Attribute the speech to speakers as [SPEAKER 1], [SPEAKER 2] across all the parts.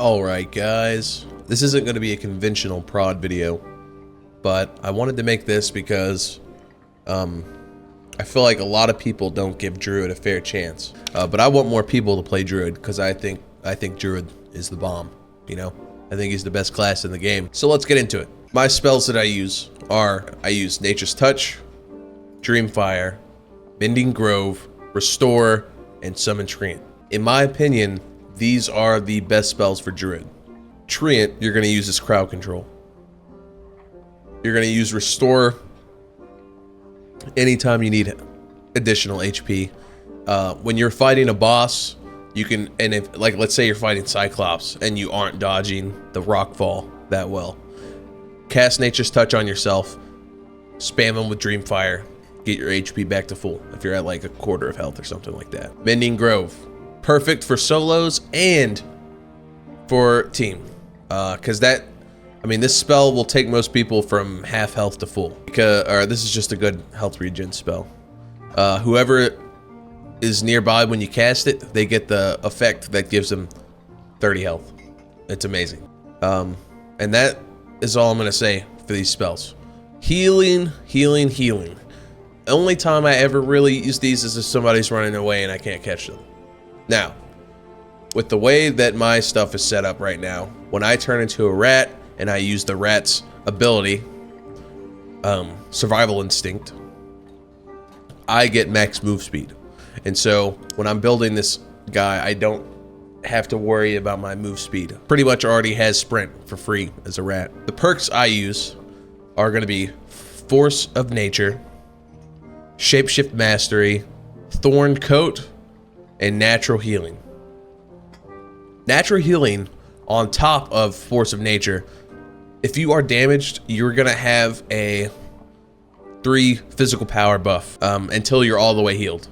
[SPEAKER 1] Alright guys, this isn't going to be a conventional prod video, but I wanted to make this because I feel like a lot of people don't give Druid a fair chance. But I want more people to play Druid because I think Druid is the bomb, you know? I think he's the best class in the game. So let's get into it. My spells that I use are, I use Nature's Touch, Dreamfire, Mending Grove, Restore, and Summon Treant. In my opinion, these are the best spells for Druid. Treant, you're going to use as crowd control. You're going to use Restore anytime you need additional HP. When you're fighting a boss, you can, and if, like, let's say you're fighting Cyclops and you aren't dodging the rockfall that well, cast Nature's Touch on yourself, spam them with Dreamfire, get your HP back to full if you're at like a quarter of health or something like that. Mending Grove, perfect for solos and for team, because that, I mean, this spell will take most people from half health to full, because, or this is just a good health regen spell. Whoever is nearby when you cast it, they get the effect that gives them 30 health. It's amazing. And that is all I'm gonna say for these spells. Healing, healing, healing. The only time I ever really use these is if somebody's running away and I can't catch them. Now, with the way that my stuff is set up right now, when I turn into a rat and I use the rat's ability, Survival Instinct, I get max move speed. And so when I'm building this guy, I don't have to worry about my move speed. Pretty much already has Sprint for free as a rat. The perks I use are going to be Force of Nature, Shapeshift Mastery, Thorn Coat, and Natural Healing. Natural Healing on top of Force of Nature, if you are damaged, you're gonna have a 3 physical power buff until you're all the way healed.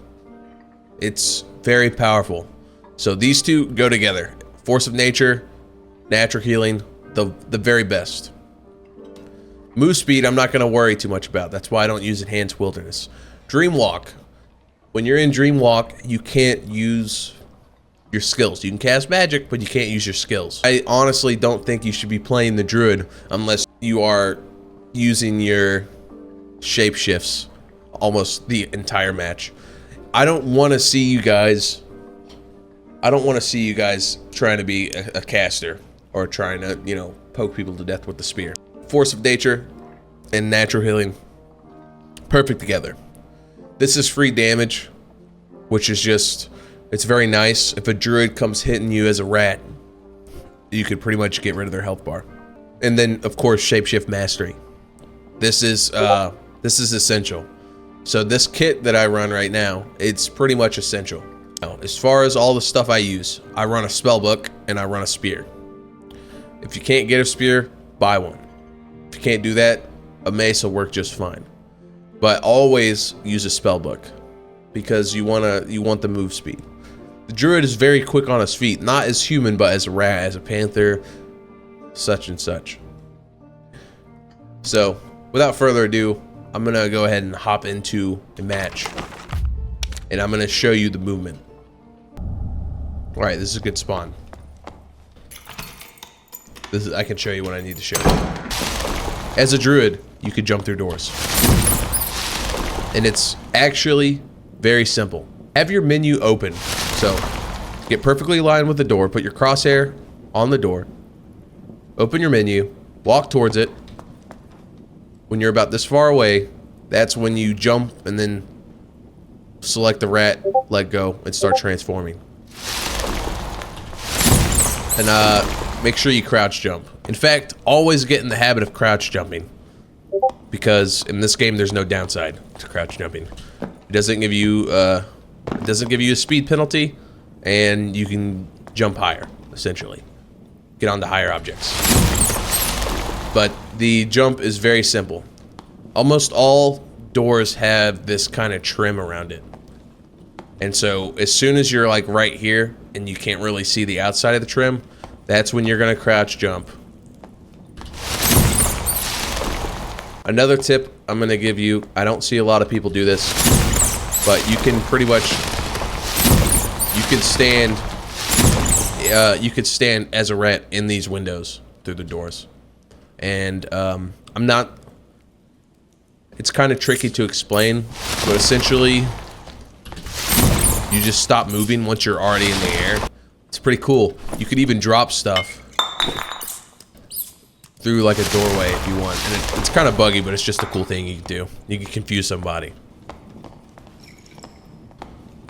[SPEAKER 1] It's very powerful. So these two go together. Force of Nature, Natural Healing, the very best. Move speed, I'm not gonna worry too much about. That's why I don't use Enhanced Wilderness. Dreamwalk. When you're in Dreamwalk, you can't use your skills. You can cast magic, but you can't use your skills. I honestly don't think you should be playing the Druid unless you are using your shapeshifts almost the entire match. I don't want to see you guys trying to be a caster or trying to, you know, poke people to death with the spear. Force of Nature and Natural Healing, perfect together. This is free damage, which is just, it's very nice. If a Druid comes hitting you as a rat, you could pretty much get rid of their health bar. And then, of course, Shapeshift Mastery. This is essential. So this kit that I run right now, it's pretty much essential. Now, as far as all the stuff I use, I run a spell book and I run a spear. If you can't get a spear, buy one. If you can't do that, a mace will work just fine. But always use a spell book because you want the move speed. The Druid is very quick on his feet, not as human, but as a rat, as a panther, such and such. So, without further ado, I'm gonna go ahead and hop into a match, and I'm gonna show you the movement. All right, this is a good spawn. I can show you what I need to show you. As a Druid, you could jump through doors. And it's actually very simple. Have your menu open. So get perfectly aligned with the door, put your crosshair on the door, open your menu, walk towards it. When you're about this far away, that's when you jump and then select the rat, let go, and start transforming. And make sure you crouch jump. In fact, always get in the habit of crouch jumping, because in this game there's no downside to crouch jumping. It doesn't give you a speed penalty, and you can jump higher, essentially. Get onto higher objects. But the jump is very simple. Almost all doors have this kind of trim around it. And so as soon as you're like right here and you can't really see the outside of the trim, that's when you're gonna crouch jump. Another tip I'm gonna give you, I don't see a lot of people do this, but you can pretty much, you can stand you could stand as a rat in these windows through the doors. And I'm not... It's kind of tricky to explain, but essentially, you just stop moving once you're already in the air. It's pretty cool. You could even drop stuff through like a doorway if you want. And it's kind of buggy, but it's just a cool thing you can do. You can confuse somebody.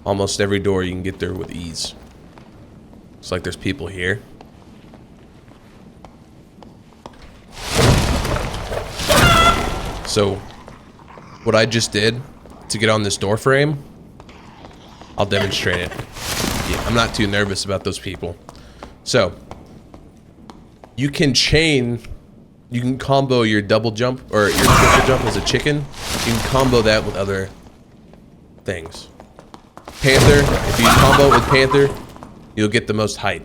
[SPEAKER 1] Almost every door you can get through with ease. Looks like there's people here. So, what I just did to get on this door frame, I'll demonstrate it. Yeah, I'm not too nervous about those people. So, you can combo your double jump or your triple jump as a chicken. You can combo that with other things. Panther, if you combo with Panther, you'll get the most height.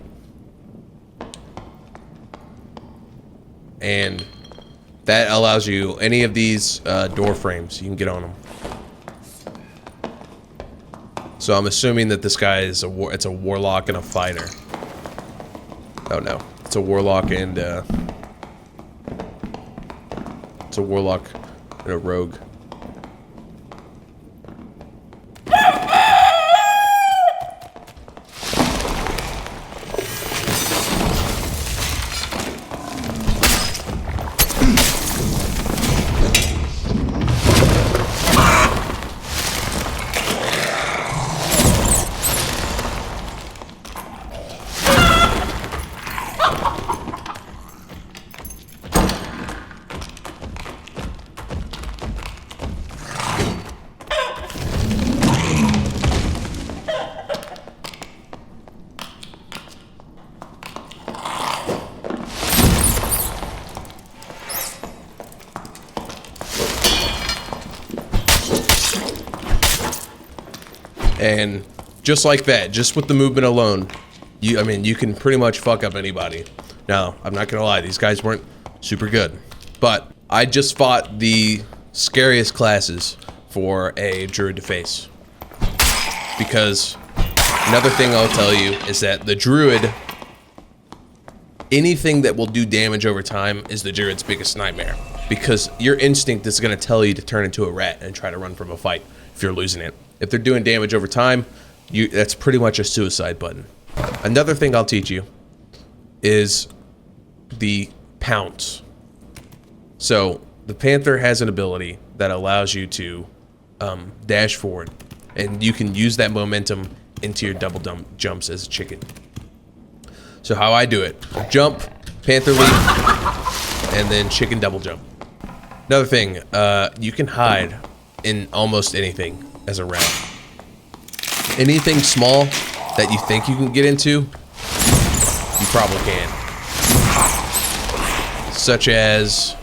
[SPEAKER 1] And that allows you any of these door frames, you can get on them. So I'm assuming that this guy is it's a warlock and a fighter. Oh no, it's a warlock and it's a warlock and a rogue. And just like that, just with the movement alone, you can pretty much fuck up anybody. Now, I'm not gonna lie, these guys weren't super good, but I just fought the scariest classes for a druid to face. Because another thing I'll tell you is that the druid, anything that will do damage over time is the druid's biggest nightmare. Because your instinct is gonna tell you to turn into a rat and try to run from a fight if you're losing it. If they're doing damage over time, that's pretty much a suicide button. Another thing I'll teach you is the pounce. So the Panther has an ability that allows you to dash forward, and you can use that momentum into your double jumps as a chicken. So how I do it: jump, Panther leap, and then chicken double jump. Another thing, you can hide in almost anything as a rat. Anything small that you think you can get into, you probably can. Such as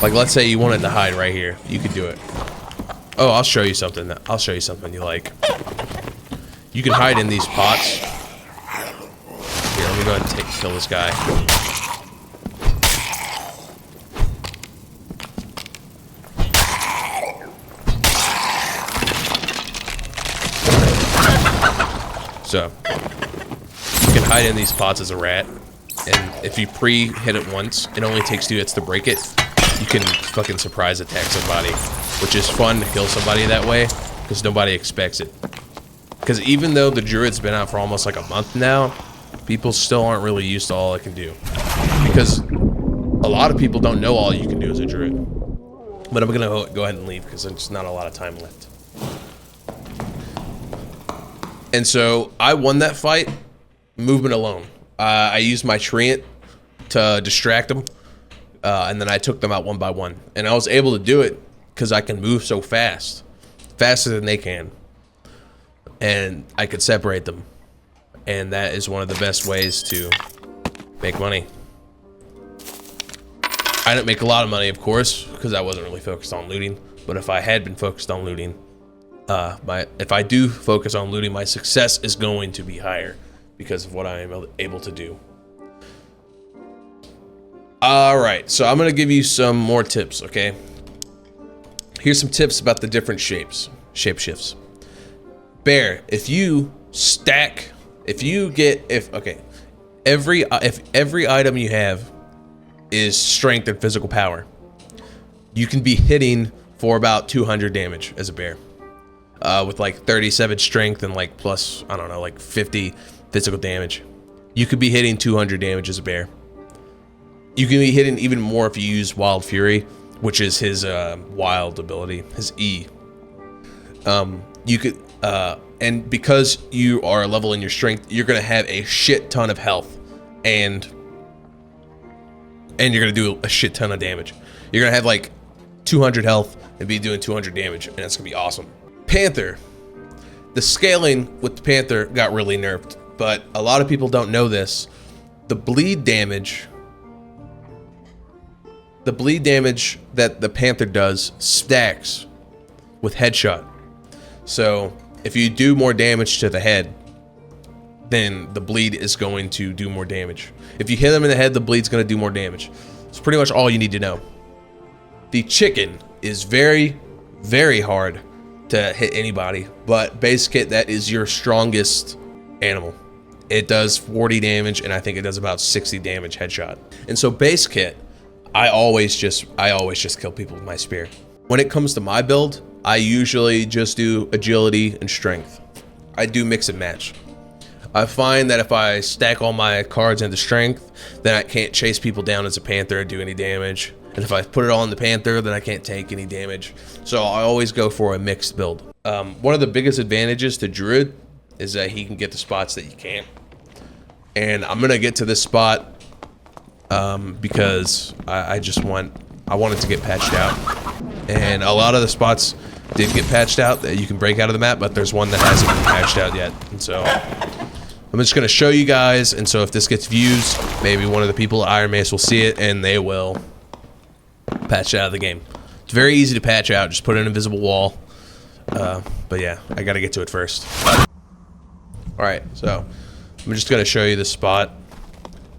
[SPEAKER 1] like, let's say you wanted to hide right here, you could do it. Oh, I'll show you something. I'll show you something you like. You can hide in these pots. Here, let me go ahead and kill this guy. So, you can hide in these pots as a rat, and if you pre-hit it once, it only takes 2 hits to break it. You can fucking surprise attack somebody, which is fun to kill somebody that way, because nobody expects it. Because even though the Druid's been out for almost like a month now, people still aren't really used to all it can do. Because a lot of people don't know all you can do as a Druid. But I'm gonna go ahead and leave, because there's not a lot of time left. And so I won that fight, movement alone. I used my treant to distract them, and then I took them out one by one. And I was able to do it because I can move so fast, faster than they can. And I could separate them. And that is one of the best ways to make money. I didn't make a lot of money, of course, because I wasn't really focused on looting. But if I had been focused on looting, if I do focus on looting, my success is going to be higher because of what I am able to do. Alright, so I'm going to give you some more tips, okay? Here's some tips about the different shapes. shapeshifts. Bear, if you stack, if every item you have is strength and physical power, you can be hitting for about 200 damage as a bear, with like 37 strength and like plus, I don't know, like 50 physical damage. You could be hitting 200 damage as a bear. You can be hitting even more if you use Wild Fury, which is his wild ability, his E. You could, and because you are leveling your strength, you're gonna have a shit ton of health, and you're gonna do a shit ton of damage. You're gonna have like 200 health and be doing 200 damage, and that's gonna be awesome. Panther, the scaling with the Panther got really nerfed, but a lot of people don't know this. The bleed damage that the Panther does stacks with headshot. So if you do more damage to the head, then the bleed is going to do more damage. If you hit him in the head, the bleed's going to do more damage. It's pretty much all you need to know. The chicken is very, very hard to hit anybody, but base kit, that is your strongest animal. It does 40 damage, and I think it does about 60 damage headshot. And so base kit, I always just kill people with my spear. When it comes to my build, I usually just do agility and strength. I do mix and match. I find that if I stack all my cards into strength, then I can't chase people down as a Panther or do any damage. And if I put it all in the Panther, then I can't take any damage. So I always go for a mixed build. One of the biggest advantages to Druid is that he can get the spots that you can't. And I'm gonna get to this spot because I wanted to get patched out. And a lot of the spots did get patched out that you can break out of the map, but there's one that hasn't been patched out yet. And so I'm just gonna show you guys, and so if this gets views, maybe one of the people at Iron Mace will see it and they will patch out of the game. It's very easy to patch out, just put an invisible wall. But yeah, I gotta get to it first. Alright, so I'm just gonna show you this spot,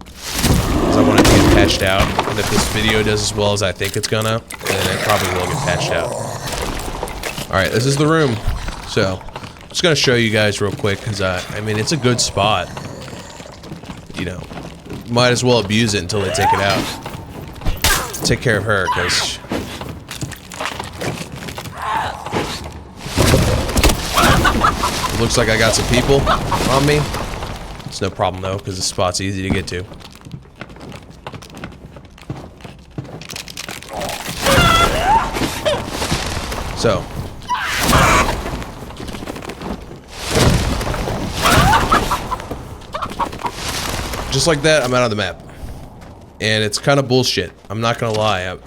[SPEAKER 1] because I want it to get patched out, and if this video does as well as I think it's gonna, then it probably will get patched out. Alright, this is the room. So, I'm just gonna show you guys real quick, because I mean, it's a good spot. You know, might as well abuse it until they take it out. Take care of her, because looks like I got some people on me. It's no problem though, because the spot's easy to get to. So just like that, I'm out of the map. And it's kind of bullshit. I'm not gonna lie.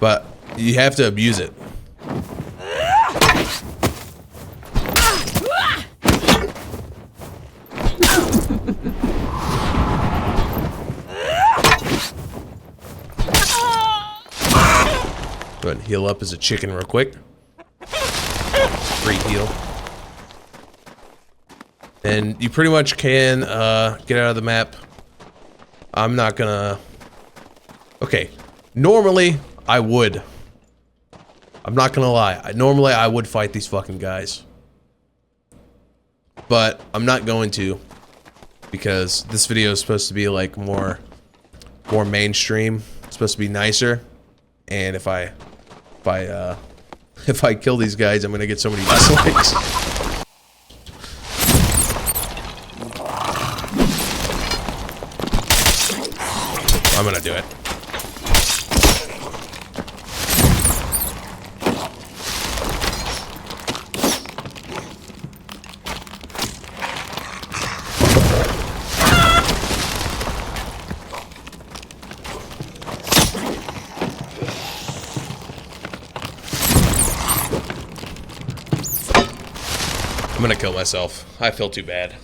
[SPEAKER 1] But you have to abuse it. Go ahead and heal up as a chicken real quick. Free heal. And you pretty much can get out of the map. I'm not gonna... Okay, normally I would. I'm not gonna lie. Normally I would fight these fucking guys. But I'm not going to. Because this video is supposed to be like more mainstream. It's supposed to be nicer. And if I kill these guys, I'm gonna get so many dislikes. I'm gonna do it. I'm gonna kill myself. I feel too bad.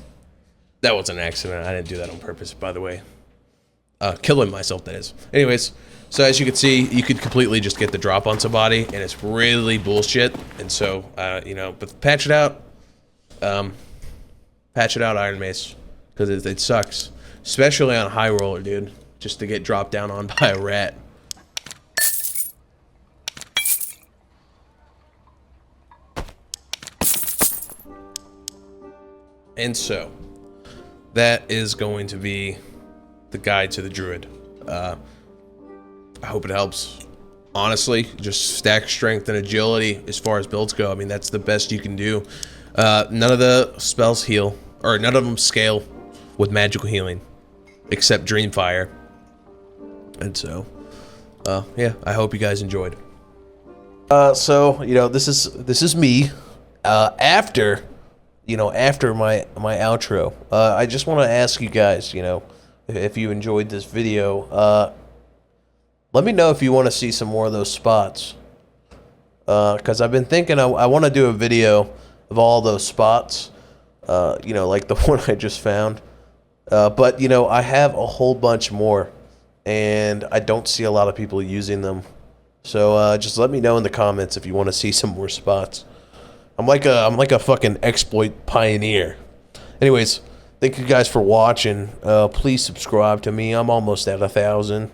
[SPEAKER 1] That was an accident. I didn't do that on purpose, by the way. Killing myself, that is. Anyways, so as you can see, you could completely just get the drop on somebody, and it's really bullshit. And so, you know, but patch it out. Patch it out, Iron Mace, because it sucks, especially on a high roller, dude. Just to get dropped down on by a rat. And so, that is going to be the guide to the Druid. I hope it helps. Honestly, just stack strength and agility as far as builds go. I mean, that's the best you can do. None of the spells heal, or none of them scale with magical healing, except Dreamfire. And so, yeah, I hope you guys enjoyed. So, you know, this is me, after my outro. I just want to ask you guys, you know, if you enjoyed this video, let me know if you want to see some more of those spots. Because I've been thinking I want to do a video of all those spots, you know, like the one I just found. But, you know, I have a whole bunch more, and I don't see a lot of people using them. So just let me know in the comments if you want to see some more spots. I'm like a fucking exploit pioneer. Anyways, thank you guys for watching. Please subscribe to me. I'm almost at 1,000.